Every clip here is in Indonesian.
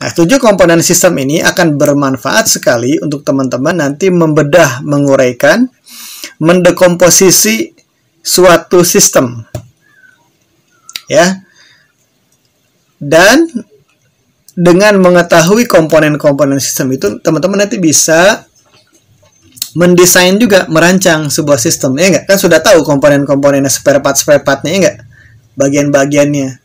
Nah, 7 komponen sistem ini akan bermanfaat sekali untuk teman-teman nanti membedah, menguraikan, mendekomposisi suatu sistem. Ya. Dan dengan mengetahui komponen-komponen sistem itu, teman-teman nanti bisa mendesain juga, merancang sebuah sistem. Ya enggak? Kan sudah tahu komponen-komponennya, spare part-nya, ya enggak? Bagian-bagiannya.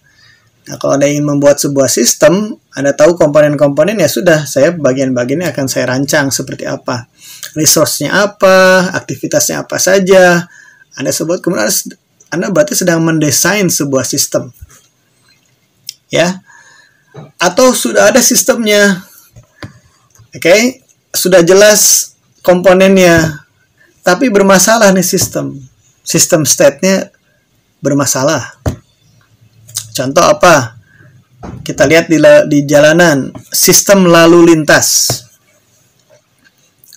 Nah, kalau Anda ingin membuat sebuah sistem, Anda tahu komponen-komponen, ya sudah, saya bagian-bagiannya akan saya rancang seperti apa. Resource-nya apa, aktivitasnya apa saja. Anda sebut, kemudian Anda berarti sedang mendesain sebuah sistem. Ya. Atau sudah ada sistemnya. Oke, sudah jelas komponennya. Tapi bermasalah nih sistem. Sistem state-nya bermasalah. Contoh apa? Kita lihat di jalanan, sistem lalu lintas.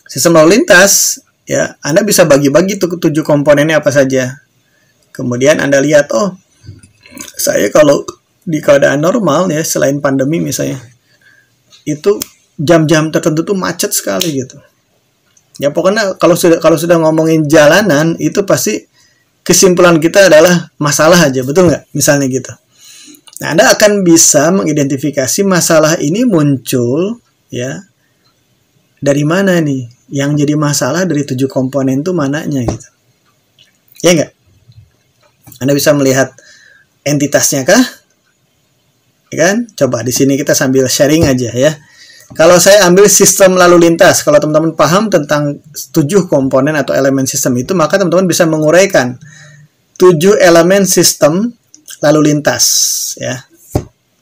Sistem lalu lintas, ya, Anda bisa bagi-bagi tuh 7 komponennya apa saja. Kemudian Anda lihat, oh, saya kalau di keadaan normal ya, selain pandemi misalnya, itu jam-jam tertentu tuh macet sekali gitu. Ya pokoknya kalau sudah ngomongin jalanan, itu pasti kesimpulan kita adalah masalah aja, betul nggak? Misalnya gitu. Nah, Anda akan bisa mengidentifikasi masalah ini muncul ya dari mana nih? Yang jadi masalah dari 7 komponen itu mananya gitu. Ya enggak? Anda bisa melihat entitasnya kah? Ya kan? Coba di sini kita sambil sharing aja ya. Kalau saya ambil sistem lalu lintas, kalau teman-teman paham tentang 7 komponen atau elemen sistem itu, maka teman-teman bisa menguraikan 7 elemen sistem lalu lintas ya.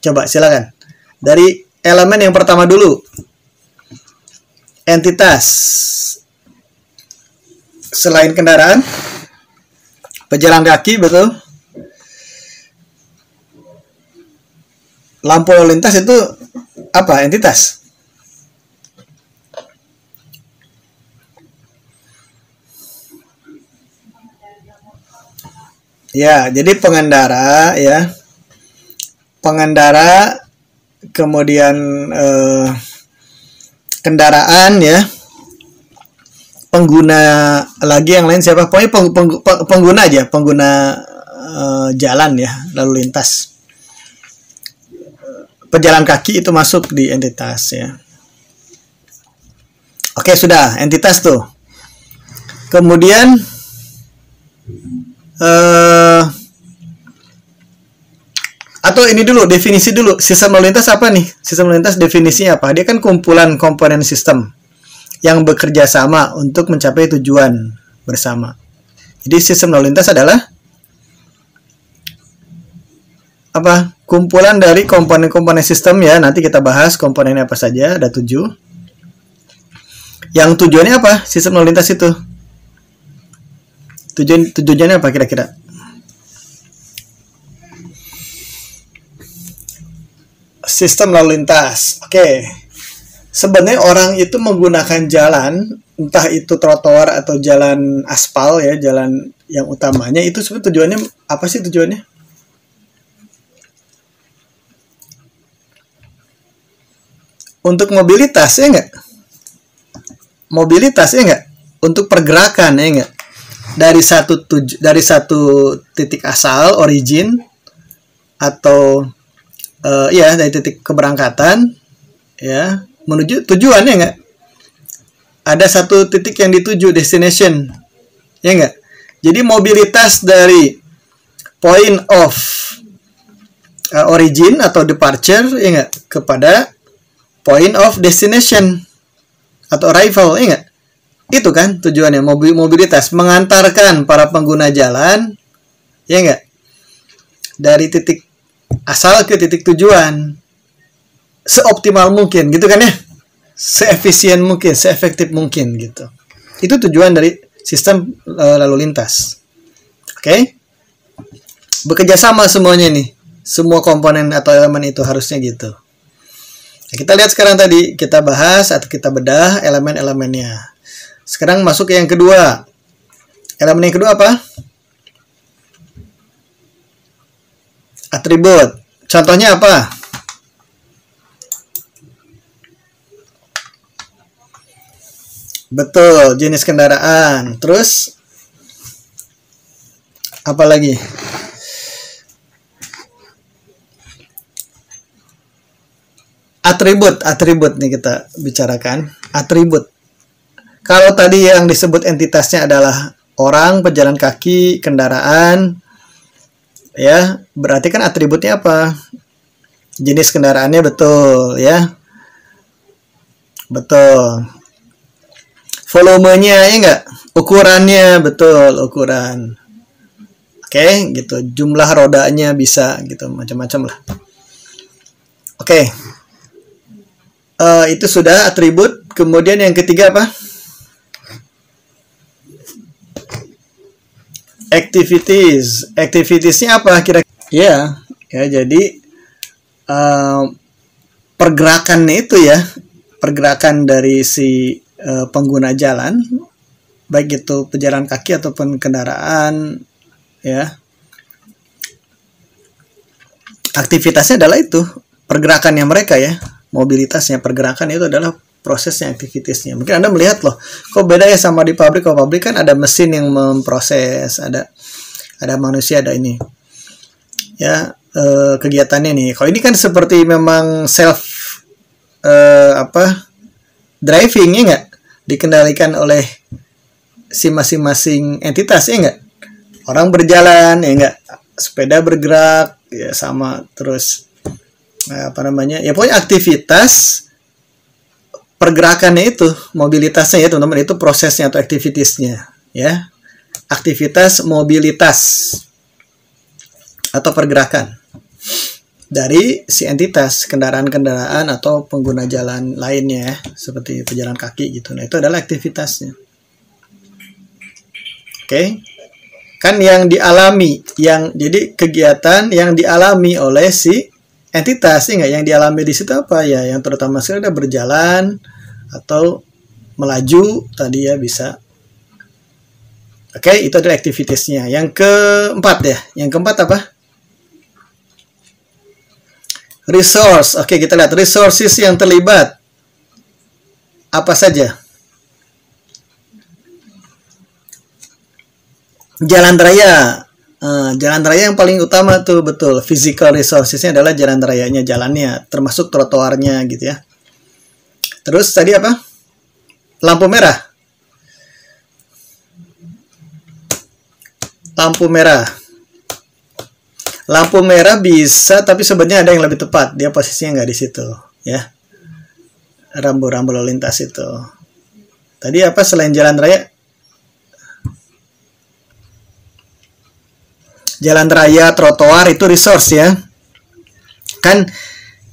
Coba silakan. Dari elemen yang pertama dulu. Entitas. Selain kendaraan, pejalan kaki, betul. Lampu lalu lintas itu apa? Entitas. Ya, jadi pengendara ya. Pengendara, kemudian kendaraan ya. Pengguna lagi yang lain siapa? Pokoknya pengguna aja, pengguna jalan ya, lalu lintas. Pejalan kaki itu masuk di entitas ya. Oke, sudah, entitas tuh. Kemudian atau ini dulu, definisi dulu. Sistem lalu lintas apa nih? Sistem lalu lintas definisinya apa? Dia kan kumpulan komponen sistem yang bekerja sama untuk mencapai tujuan bersama. Jadi sistem lalu lintas adalah apa? Kumpulan dari komponen-komponen sistem ya. Nanti kita bahas komponennya apa saja, ada 7. Yang tujuannya apa? Sistem lalu lintas itu. Tujuannya apa kira-kira? Sistem lalu lintas. Oke. Sebenarnya orang itu menggunakan jalan, entah itu trotoar atau jalan aspal ya, jalan yang utamanya, itu sebenarnya tujuannya apa sih tujuannya? Untuk mobilitas ya enggak? Mobilitas ya enggak? Untuk pergerakan ya enggak? Dari satu titik asal, origin, atau ya dari titik keberangkatan ya menuju tujuan ya enggak? Ada satu titik yang dituju, destination ya enggak? Jadi mobilitas dari point of origin atau departure ya enggak kepada point of destination atau arrival ya enggak? Itu kan tujuannya, mobilitas, mengantarkan para pengguna jalan ya enggak? Dari titik asal ke titik tujuan seoptimal mungkin gitu kan ya, seefisien mungkin, seefektif mungkin gitu. Itu tujuan dari sistem lalu lintas. Oke? Bekerja sama semuanya nih, semua komponen atau elemen itu harusnya gitu. Nah, kita lihat sekarang, tadi kita bahas atau kita bedah elemen-elemennya. Sekarang masuk ke yang kedua. Elemen yang kedua apa? Atribut. Contohnya apa? Betul, jenis kendaraan. Terus apa lagi? Atribut nih kita bicarakan. Atribut. Kalau tadi yang disebut entitasnya adalah orang, pejalan kaki, kendaraan, ya, berarti kan atributnya apa? Jenis kendaraannya betul, ya. Betul. Volumenya ya enggak? Ukurannya betul, ukuran. Oke, gitu. Jumlah rodanya bisa gitu, macam-macam lah. Oke. Itu sudah atribut. Kemudian yang ketiga apa? Activities. Activitiesnya apa kira-kira? Ya, ya jadi pergerakannya itu ya, pergerakan dari si pengguna jalan, baik itu pejalan kaki ataupun kendaraan, ya. Aktivitasnya adalah itu pergerakannya mereka ya, mobilitasnya, pergerakan itu adalah prosesnya, aktivitasnya. Mungkin Anda melihat loh, kok beda ya sama di pabrik. Kalau pabrik kan ada mesin yang memproses, ada manusia, ada ini. Ya, kegiatannya nih. Kalau ini kan seperti memang self driving ya enggak? Dikendalikan oleh si masing-masing entitas ya enggak? Orang berjalan ya enggak? Sepeda bergerak ya sama, terus ya pokoknya aktivitas pergerakannya itu, mobilitasnya ya teman-teman, itu prosesnya atau aktivitiesnya ya. Aktivitas mobilitas atau pergerakan dari si entitas, kendaraan-kendaraan atau pengguna jalan lainnya ya, seperti pejalan kaki gitu. Nah, itu adalah aktivitasnya. Oke. Kan yang dialami, jadi kegiatan yang dialami oleh si entitas, ya enggak? Yang dialami di situ apa ya? Yang terutama sekali ada berjalan atau melaju tadi ya, bisa. Oke, itu adalah aktivitasnya. Yang keempat ya. Yang keempat apa? Resource. Oke, kita lihat resources yang terlibat. Apa saja? Jalan raya. Jalan raya yang paling utama tuh, betul. Physical resourcesnya adalah jalan rayanya, jalannya, termasuk trotoarnya gitu ya. Terus tadi apa? Lampu merah. Lampu merah. Lampu merah bisa, tapi sebenarnya ada yang lebih tepat. Dia posisinya nggak di situ, ya. Rambu-rambu lalu lintas itu. Tadi apa selain jalan raya? Jalan raya, trotoar itu resource ya. Kan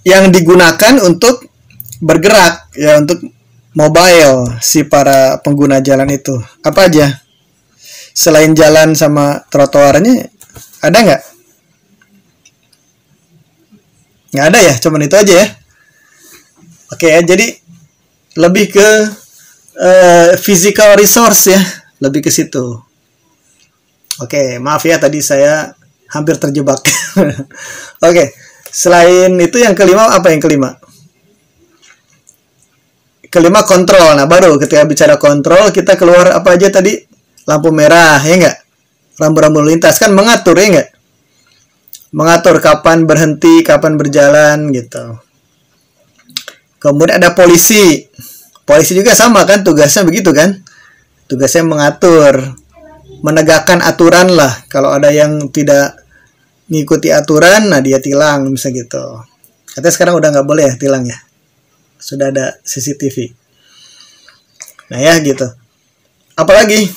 yang digunakan untuk bergerak ya, untuk mobile si para pengguna jalan itu. Apa aja? Selain jalan sama trotoarnya, ada nggak? Nggak ada ya, cuman itu aja ya. Oke ya, jadi lebih ke physical resource ya, lebih ke situ. Oke, maaf ya tadi saya hampir terjebak. Oke, selain itu yang kelima apa yang kelima? Kelima kontrol. Nah, baru ketika bicara kontrol kita keluar apa aja tadi? Lampu merah ya enggak? Rambu-rambu lintas kan mengatur ya enggak? Mengatur kapan berhenti, kapan berjalan gitu. Kemudian ada polisi. Polisi juga sama kan, tugasnya begitu kan? Tugasnya mengatur, menegakkan aturan lah. Kalau ada yang tidak ngikuti aturan, nah dia tilang misalnya gitu. Katanya sekarang udah nggak boleh ya tilang ya. Sudah ada CCTV. Nah ya gitu. Apalagi?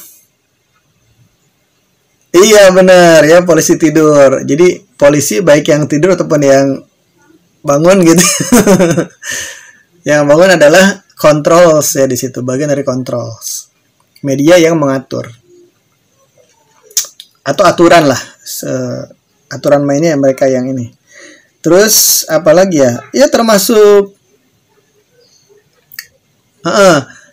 Iya benar ya, polisi tidur. Jadi polisi baik yang tidur ataupun yang bangun gitu. Yang bangun adalah controls ya di situ, bagian dari controls. Media yang mengatur. Atau aturan lah. Aturan mainnya mereka yang ini. Terus apalagi ya? Ya termasuk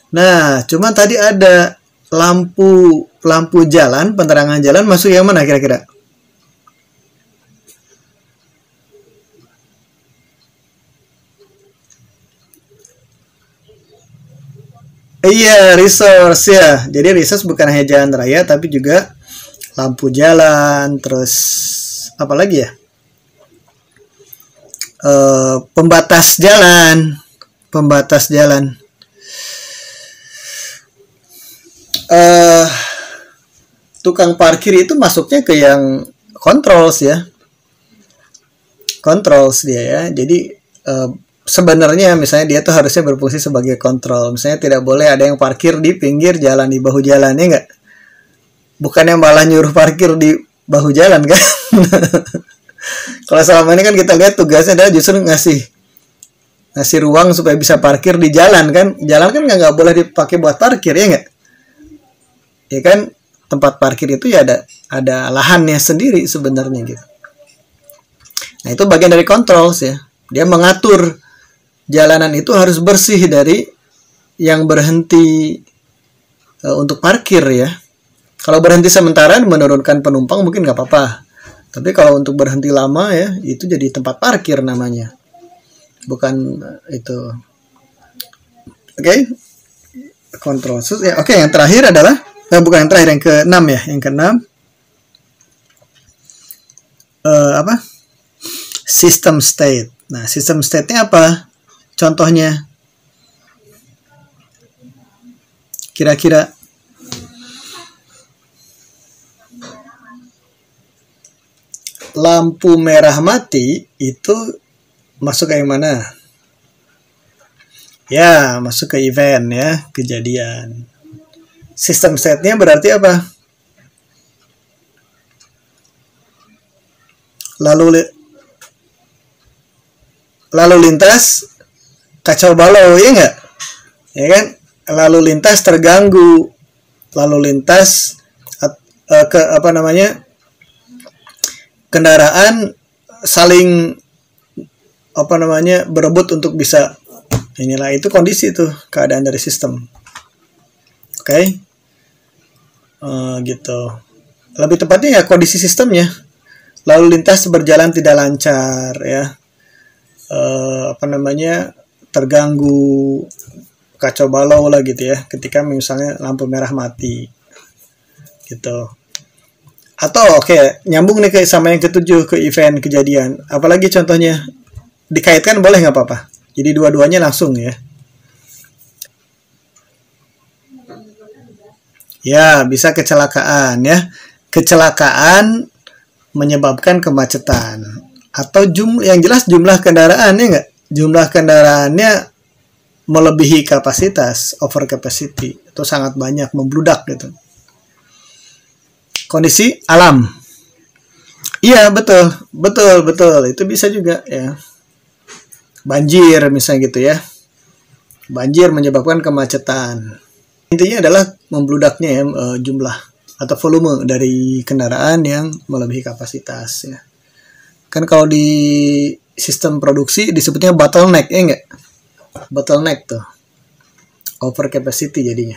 nah, cuman tadi ada lampu jalan, penerangan jalan, masuk yang mana kira-kira? Iya, resource ya. Jadi resource bukan hanya jalan raya tapi juga lampu jalan, terus apa lagi ya? Pembatas jalan, pembatas jalan. Tukang parkir itu masuknya ke yang controls ya, controls dia ya. Jadi sebenarnya misalnya dia tuh harusnya berfungsi sebagai kontrol. Misalnya tidak boleh ada yang parkir di pinggir jalan, di bahu jalan, ya enggak? Bukannya malah nyuruh parkir di bahu jalan kan? Kalau selama ini kan kita lihat tugasnya adalah justru ngasih ruang supaya bisa parkir di jalan kan. Jalan kan nggak boleh dipakai buat parkir, ya enggak? Ya kan, tempat parkir itu ya ada lahannya sendiri sebenarnya gitu. Nah, itu bagian dari controls ya. Dia mengatur jalanan itu harus bersih dari yang berhenti untuk parkir ya. Kalau berhenti sementara menurunkan penumpang mungkin nggak apa-apa. Tapi kalau untuk berhenti lama ya, itu jadi tempat parkir namanya. Bukan itu. Oke. Control. Ya, oke, yang terakhir adalah bukan yang terakhir, yang ke-6 ya. Yang ke-6 apa? System state. Nah, system state-nya apa? Contohnya kira-kira lampu merah mati itu masuk ke yang mana? Ya, masuk ke event ya, kejadian. Sistem state-nya berarti apa? Lalu lintas kacau balau, ya enggak? Ya kan? Lalu lintas terganggu. Lalu lintas kendaraan saling berebut untuk bisa inilah, itu kondisi tuh keadaan dari sistem. Oke. Gitu. Lebih tepatnya ya kondisi sistemnya. Lalu lintas berjalan tidak lancar ya. Terganggu, kacau balau lah gitu ya, ketika misalnya lampu merah mati gitu. Atau nyambung nih sama yang ke-7, ke event kejadian. Apalagi contohnya dikaitkan boleh nggak apa-apa. Jadi dua-duanya langsung ya. Ya, bisa kecelakaan ya. Kecelakaan menyebabkan kemacetan. Atau yang jelas jumlah kendaraannya nggak? Jumlah kendaraannya melebihi kapasitas, over capacity. Itu sangat banyak, membludak gitu. Kondisi alam. Iya, betul. Itu bisa juga ya. Banjir misalnya gitu ya. Banjir menyebabkan kemacetan. Intinya adalah membludaknya ya, jumlah atau volume dari kendaraan yang melebihi kapasitas ya. Kan kalau di sistem produksi disebutnya bottleneck, ya enggak? Bottleneck tuh. Over capacity jadinya.